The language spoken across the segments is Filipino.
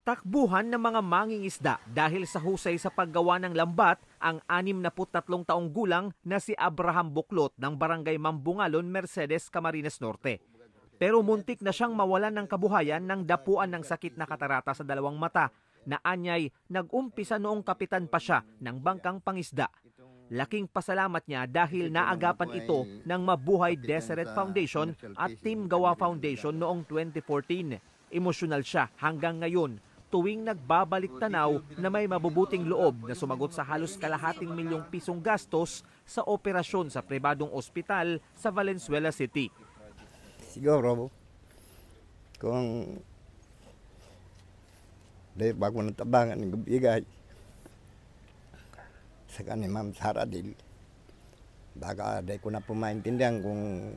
Takbuhan ng mga mangingisda dahil sa husay sa paggawa ng lambat ang 63 taong gulang na si Abraham Buklot ng Barangay Mambungalon, Mercedes, Camarines Norte. Pero muntik na siyang mawalan ng kabuhayan ng dapuan ng sakit na katarata sa dalawang mata na anyay nag-umpisa noong kapitan pa siya ng bangkang pangisda. Laking pasalamat niya dahil naagapan ito ng Mabuhay Deseret Foundation at Team Gawa Foundation noong 2014. Emosyonal siya hanggang ngayon tuwing nagbabalik tanaw na may mabubuting loob na sumagot sa halos kalahating milyong pisong gastos sa operasyon sa pribadong ospital sa Valenzuela City. Siguro, kung dahil bago natabangan ng bigay sa kanil Ma'am Saradil, baka dahil ko na pumaintindihan kung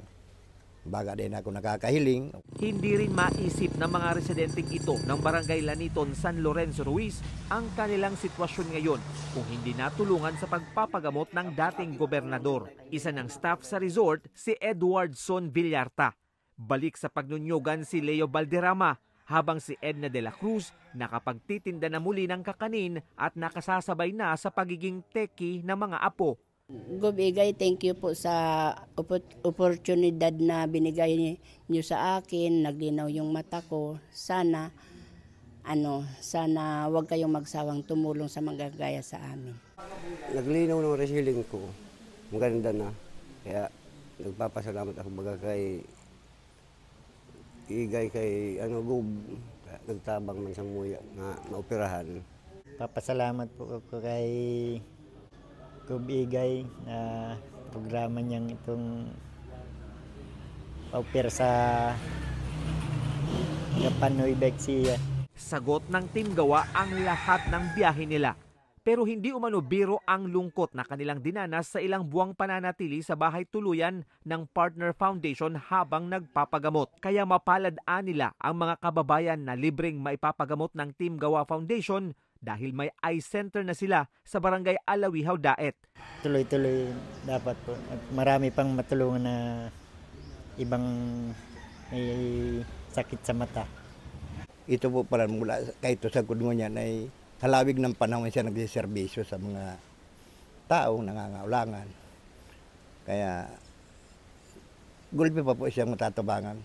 baga din ako nakakahiling. Hindi rin maisip ng mga residenteng ito ng Barangay Laniton, San Lorenzo Ruiz ang kanilang sitwasyon ngayon kung hindi natulungan sa pagpapagamot ng dating gobernador. Isa ng staff sa resort si Edwardson Villarta. Balik sa pagnunyugan si Leo Valderrama habang si Edna de la Cruz nakapagtitinda na muli ng kakanin at nakasasabay na sa pagiging teki ng mga apo. Gobigay, thank you po sa oportunidad na binigay niyo sa akin. Naglinaw yung mata ko. Sana wag kayong magsawang tumulong sa magagaya sa amin. Naglinaw ng resiling ko. Maganda na. Kaya nagpapasalamat ako baga kay Igay kay Gub. Nagtabang man sa muya na maoperahan. Papasalamat po ako kay Kubigay na programa niyang itong pauper sa Japanoy Bexia. Sagot ng Team Gawa ang lahat ng biyahe nila. Pero hindi umano biro ang lungkot na kanilang dinanas sa ilang buwang pananatili sa bahay tuluyan ng Partner Foundation habang nagpapagamot. Kaya mapalad nila ang mga kababayan na libreng maipapagamot ng Team Gawa Foundation dahil may eye center na sila sa Barangay Alawihaw, Daet. Tuloy-tuloy dapat po. At marami pang matulungan na ibang may sakit sa mata. Ito po pala mula kahit sa kudmo niya ay halawig ng panahon siya nagsiservisyo sa mga taong nangangailangan. Kaya gulpi pa po siyang matatabangan.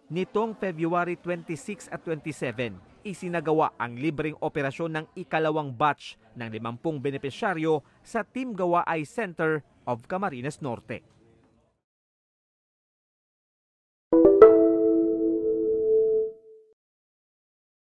Nitong February 26 at 27, isinagawa ang libreng operasyon ng ikalawang batch ng 50 benepisyaryo sa Team Gawa Eye Center of Camarines Norte.